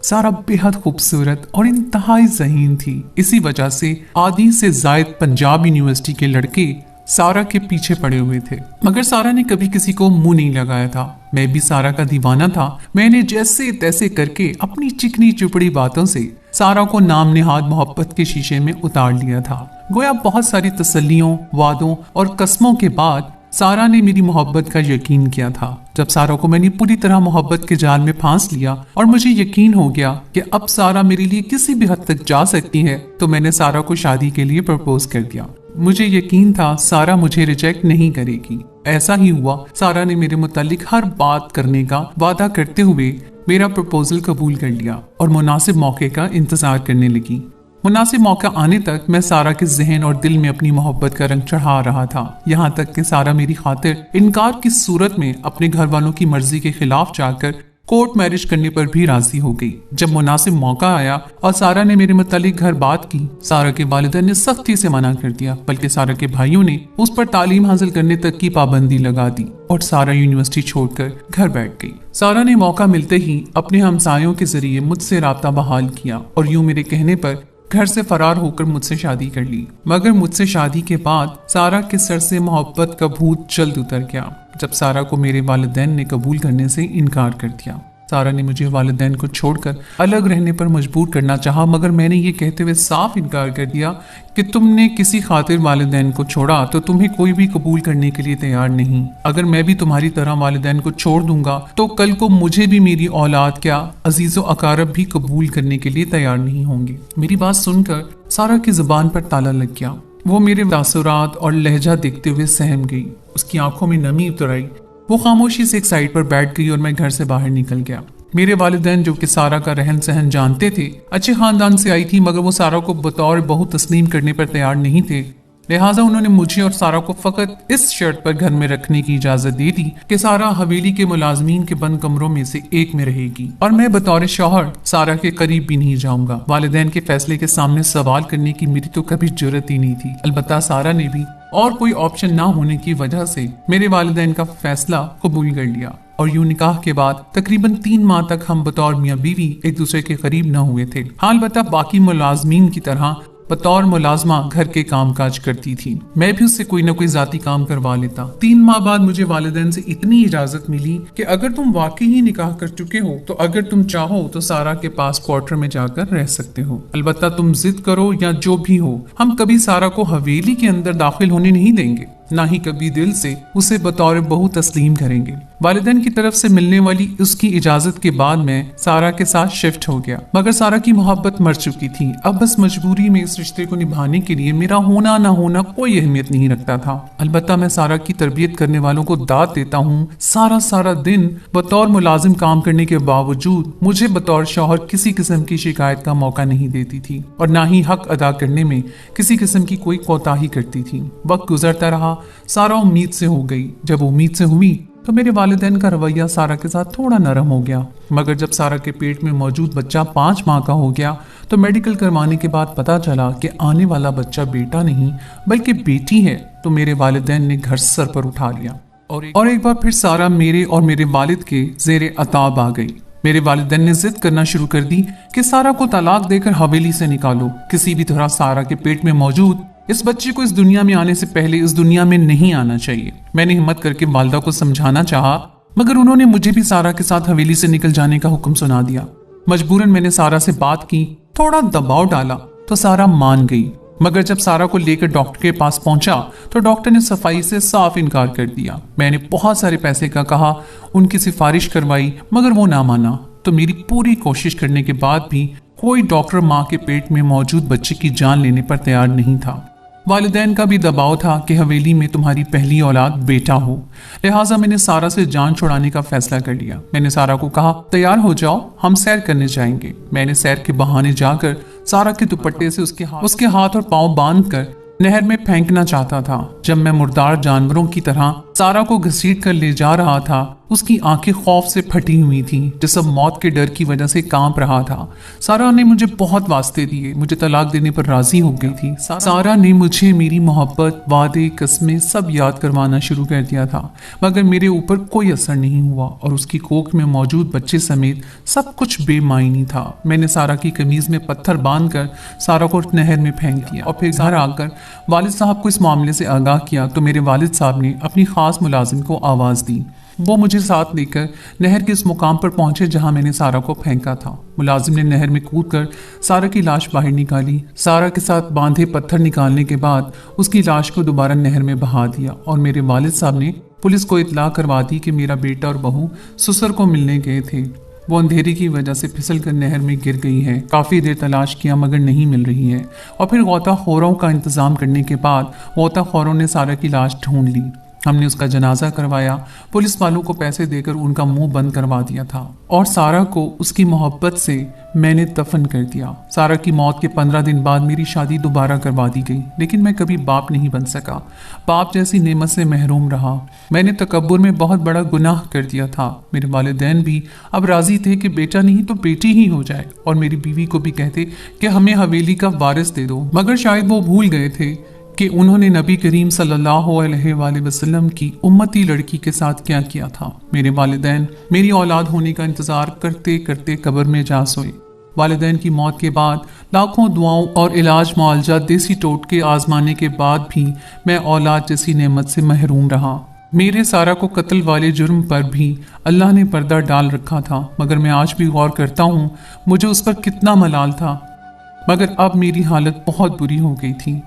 सारा बेहद खूबसूरत और इंतहाई ज़हीन थी। इसी वजह से आधी से जायद पंजाब यूनिवर्सिटी के लड़के सारा के पीछे पड़े हुए थे, मगर सारा ने कभी किसी को मुंह नहीं लगाया था। मैं भी सारा का दीवाना था। मैंने जैसे तैसे करके अपनी चिकनी चुपड़ी बातों से सारा को नाम नेहाद मोहब्बत के शीशे में उतार लिया था। गोया बहुत सारी तसल्लियों, वादों और कस्मों के बाद सारा ने मेरी मोहब्बत का यकीन किया था। जब सारा को मैंने पूरी तरह मोहब्बत के जाल में फांस लिया और मुझे यकीन हो गया कि अब सारा मेरे लिए किसी भी हद तक जा सकती है, तो मैंने सारा को शादी के लिए प्रपोज कर दिया। मुझे यकीन था सारा मुझे रिजेक्ट नहीं करेगी। ऐसा ही हुआ। सारा ने मेरे मुतालिक हर बात करने का वादा करते हुए मेरा प्रपोजल कबूल कर लिया और मुनासिब मौके का इंतजार करने लगी। मुनासिब मौका आने तक मैं सारा के जहन और दिल में अपनी मोहब्बत का रंग चढ़ा रहा था। यहाँ तक कि सारा मेरी खातिर इनकार की सूरत में अपने घर वालों की मर्जी के खिलाफ जाकर कोर्ट मैरिज करने पर भी राजी हो गई। जब मुनासिब मौका आया और सारा ने मेरे मुतालिक घर बात की, सारा के वालिदैन ने सख्ती से मना कर दिया, बल्कि सारा के भाइयों ने उस पर तालीम हासिल करने तक की पाबंदी लगा दी और सारा यूनिवर्सिटी छोड़कर घर बैठ गई। सारा ने मौका मिलते ही अपने हमसायों के जरिए मुझसे राब्ता बहाल किया और यूं मेरे कहने पर घर से फरार होकर मुझसे शादी कर ली। मगर मुझसे शादी के बाद सारा के सर से मोहब्बत का भूत जल्द उतर गया जब सारा को मेरे वालिदैन ने कबूल करने से इनकार कर दिया। सारा ने मुझे वालिदैन को छोड़कर अलग रहने पर मजबूर करना चाहा, मगर मैंने ये कहते हुए साफ इनकार कर दिया कि तुमने किसी खातिर वालिदैन को छोड़ा तो तुम्हें कोई भी कबूल करने के लिए तैयार नहीं। अगर मैं भी तुम्हारी तरह वालिदैन को छोड़ दूंगा तो कल को मुझे भी मेरी औलाद क्या अजीजो अकारब भी कबूल करने के लिए तैयार नहीं होंगे। मेरी बात सुनकर सारा की जुबान पर ताला लग गया। वो मेरे तासुरात और लहजा देखते हुए सहम गई। उसकी आंखों में नमी उतर आई। वो खामोशी से एक साइड पर बैठ गई और मैं घर से बाहर निकल गया। मेरे वालिदैन जो कि सारा का रहन सहन जानते थे, अच्छे खानदान से आई थी, मगर वो सारा को बतौर बहू तस्लीम करने पर तैयार नहीं थे। लिहाजा उन्होंने मुझे और सारा को फकत इस शर्त पर घर में रखने की इजाजत दे दी कि सारा हवेली के मुलाजमीन के बंद कमरों में से एक में रहेगी और मैं बतौर शौहर सारा के करीब भी नहीं जाऊंगा। वालिदैन के फैसले के सामने सवाल करने की मेरी तो कभी जुर्रत ही नहीं थी। अलबत्ता सारा ने भी और कोई ऑप्शन ना होने की वजह से मेरे वालिदैन का फैसला कबूल कर लिया और यूं निकाह के बाद तकरीबन 3 माह तक हम बतौर मियाँ बीवी एक दूसरे के करीब न हुए थे। हाल बता बाकी मुलाजमीन की तरह बतौर मुलाजमा घर के काम काज करती थी। मैं भी उससे कोई ना कोई जाती काम करवा लेता। 3 माह बाद मुझे वालिदैन से इतनी इजाजत मिली कि अगर तुम वाकई ही निकाह कर चुके हो तो अगर तुम चाहो तो सारा के पास क्वार्टर में जाकर रह सकते हो। अलबत्ता तुम जिद करो या जो भी हो, हम कभी सारा को हवेली के अंदर दाखिल होने नहीं देंगे, ना ही कभी दिल से उसे बतौर बहू तस्लीम करेंगे। वालिदैन की तरफ से मिलने वाली उसकी इजाजत के बाद मैं सारा के साथ शिफ्ट हो गया, मगर सारा की मोहब्बत मर चुकी थी। अब बस मजबूरी में इस रिश्ते को निभाने के लिए मेरा होना ना होना कोई अहमियत नहीं रखता था। अलबत्ता मैं सारा की तरबियत करने वालों को दाद देता हूँ, सारा दिन बतौर मुलाजिम काम करने के बावजूद मुझे बतौर शौहर किसी किस्म की शिकायत का मौका नहीं देती थी और ना ही हक अदा करने में किसी किस्म की कोई कोताही करती थी। वक्त गुजरता रहा, सारा उम्मीद से हो गई। जब उम्मीद से हुई तो मेरे वालिदैन का रवैया सारा के साथ थोड़ा नरम हो गया। मगर जब सारा के पेट में मौजूद बच्चा 5 माह का हो गया तो मेडिकल करवाने के बाद पता चला कि आने वाला बच्चा बेटा नहीं बल्कि बेटी है, तो मेरे वालिदैन ने घर सर पर उठा लिया और एक बार फिर सारा मेरे और मेरे वालिद के जेरे अताब आ गई। मेरे वालिदैन ने जिद करना शुरू कर दी कि सारा को तलाक देकर हवेली से निकालो। किसी भी तरह सारा के पेट में मौजूद इस बच्चे को इस दुनिया में आने से पहले इस दुनिया में नहीं आना चाहिए। मैंने हिम्मत करके वालिदा को समझाना चाहा, मगर उन्होंने मुझे भी सारा के साथ हवेली से निकल जाने का हुक्म सुना दिया। मजबूरन मैंने सारा से बात की, थोड़ा दबाव डाला तो सारा मान गई। मगर जब सारा को लेकर डॉक्टर के पास पहुंचा तो डॉक्टर ने सफाई से साफ इनकार कर दिया। मैंने बहुत सारे पैसे का कहा, उनकी सिफारिश करवाई, मगर वो ना माना। तो मेरी पूरी कोशिश करने के बाद भी कोई डॉक्टर माँ के पेट में मौजूद बच्चे की जान लेने पर तैयार नहीं था। वालिदैन का भी दबाव था कि हवेली में तुम्हारी पहली औलाद बेटा हो। लिहाजा मैंने सारा से जान छुड़ाने का फैसला कर लिया। मैंने सारा को कहा, तैयार हो जाओ, हम सैर करने जाएंगे। मैंने सैर के बहाने जाकर सारा के दुपट्टे से उसके हाथ और पांव बांधकर नहर में फेंकना चाहता था। जब मैं मुर्दार जानवरों की तरह सारा को घसीट कर ले जा रहा था اس کی آنکھیں خوف سے پھٹی ہوئی تھیں، جسم موت کے ڈر کی وجہ سے کانپ رہا تھا۔ سارا نے مجھے بہت واسطے دیے، مجھے طلاق دینے پر راضی ہو گئی تھی۔ سارا نے مجھے میری محبت، وعدے، قسمیں سب یاد کروانا شروع کر دیا تھا، مگر میرے اوپر کوئی اثر نہیں ہوا اور اس کی کوکھ میں موجود بچے سمیت سب کچھ بے معنی تھا۔ میں نے سارا کی قمیض میں پتھر باندھ کر سارا کو نہر میں پھینک دیا اور پھر گھر آ کر والد صاحب کو اس معاملے سے آگاہ کیا تو میرے والد صاحب نے اپنی خاص ملازم کو آواز دی۔ وہ مجھے ساتھ لے کر نہر کے اس مقام پر پہنچے جہاں میں نے سارا کو پھینکا تھا۔ ملازم نے نہر میں کود کر سارا کی لاش باہر نکالی۔ سارا کے ساتھ باندھے پتھر نکالنے کے بعد اس کی لاش کو دوبارہ نہر میں بہا دیا اور میرے والد صاحب نے پولیس کو اطلاع کروا دی کہ میرا بیٹا اور بہو سسر کو ملنے گئے تھے۔ وہ اندھیرے کی وجہ سے پھسل کر نہر میں گر گئی ہے۔ کافی دیر تلاش کیا مگر نہیں مل رہی ہے اور پھر غوطہ خوروں کا انتظام کرنے کے بعد غوطہ خوروں نے سارا کی لاش ڈھونڈ لی۔ ہم نے اس کا جنازہ کروایا، پولیس والوں کو پیسے دے کر ان کا منہ بند کروا دیا تھا اور سارا کو اس کی محبت سے میں نے دفن کر دیا۔ سارا کی موت کے 15 دن بعد میری شادی دوبارہ کروا دی گئی، لیکن میں کبھی باپ نہیں بن سکا، باپ جیسی نعمت سے محروم رہا۔ میں نے تکبر میں بہت بڑا گناہ کر دیا تھا۔ میرے والدین بھی اب راضی تھے کہ بیٹا نہیں تو بیٹی ہی ہو جائے، اور میری بیوی کو بھی کہتے کہ ہمیں حویلی کا وارث دے دو، مگر شاید وہ بھول گئے تھے کہ انہوں نے نبی کریم صلی اللہ علیہ وآلہ وسلم کی امتی لڑکی کے ساتھ کیا کیا تھا۔ میرے والدین میری اولاد ہونے کا انتظار کرتے کرتے قبر میں جا سوئے۔ والدین کی موت کے بعد لاکھوں دعاؤں اور علاج معالجہ دیسی ٹوٹکے آزمانے کے بعد بھی میں اولاد جیسی نعمت سے محروم رہا۔ میرے سارا کو قتل والے جرم پر بھی اللہ نے پردہ ڈال رکھا تھا، مگر میں آج بھی غور کرتا ہوں مجھے اس پر کتنا ملال تھا، مگر اب میری حالت بہت بری ہو گئی تھی۔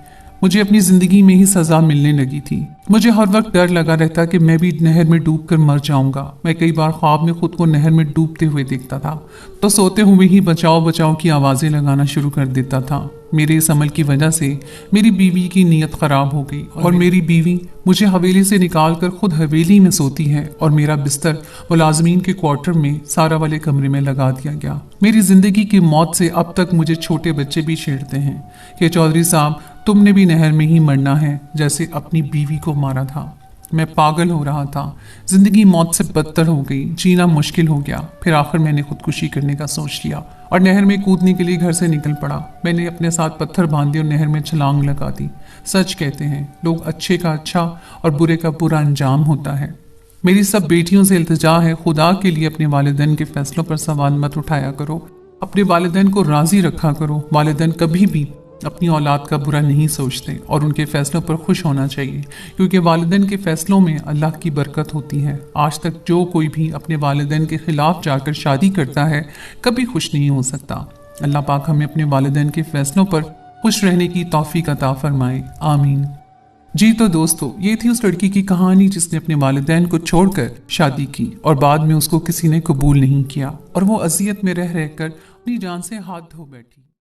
مجھے اپنی زندگی میں ہی سزا ملنے لگی تھی۔ مجھے ہر وقت ڈر لگا رہتا کہ میں بھی نہر میں ڈوب کر مر جاؤں گا۔ میں کئی بار خواب میں خود کو نہر میں ڈوبتے ہوئے دیکھتا تھا تو سوتے ہوئے ہی بچاؤ بچاؤ کی آوازیں لگانا شروع کر دیتا تھا۔ میرے اس عمل کی وجہ سے میری بیوی کی نیت خراب ہو گئی اور میری بیوی مجھے حویلی سے نکال کر خود حویلی میں سوتی ہے اور میرا بستر ملازمین کے کوارٹر میں سارا والے کمرے میں لگا دیا گیا۔ میری زندگی کی موت سے اب تک مجھے چھوٹے بچے بھی چھیڑتے ہیں کہ چودھری صاحب تم نے بھی نہر میں ہی مرنا ہے جیسے اپنی بیوی کو مارا تھا۔ میں پاگل ہو رہا تھا، زندگی موت سے بدتر ہو گئی، جینا مشکل ہو گیا۔ پھر آخر میں نے خودکشی کرنے کا سوچ لیا اور نہر میں کودنے کے لیے گھر سے نکل پڑا۔ میں نے اپنے ساتھ پتھر باندھے اور نہر میں چھلانگ لگا دی۔ سچ کہتے ہیں لوگ اچھے کا اچھا اور برے کا برا انجام ہوتا ہے۔ میری سب بیٹیوں سے التجا ہے خدا کے لیے اپنے والدین کے فیصلوں پر سوال مت اٹھایا کرو، اپنے والدین کو راضی رکھا کرو۔ والدین کبھی بھی اپنی اولاد کا برا نہیں سوچتے اور ان کے فیصلوں پر خوش ہونا چاہیے، کیونکہ والدین کے فیصلوں میں اللہ کی برکت ہوتی ہے۔ آج تک جو کوئی بھی اپنے والدین کے خلاف جا کر شادی کرتا ہے کبھی خوش نہیں ہو سکتا۔ اللہ پاک ہمیں اپنے والدین کے فیصلوں پر خوش رہنے کی توفیق عطا فرمائے، آمین۔ جی تو دوستو، یہ تھی اس لڑکی کی کہانی جس نے اپنے والدین کو چھوڑ کر شادی کی اور بعد میں اس کو کسی نے قبول نہیں کیا اور وہ اذیت میں رہ کر اپنی جان سے ہاتھ دھو بیٹھی۔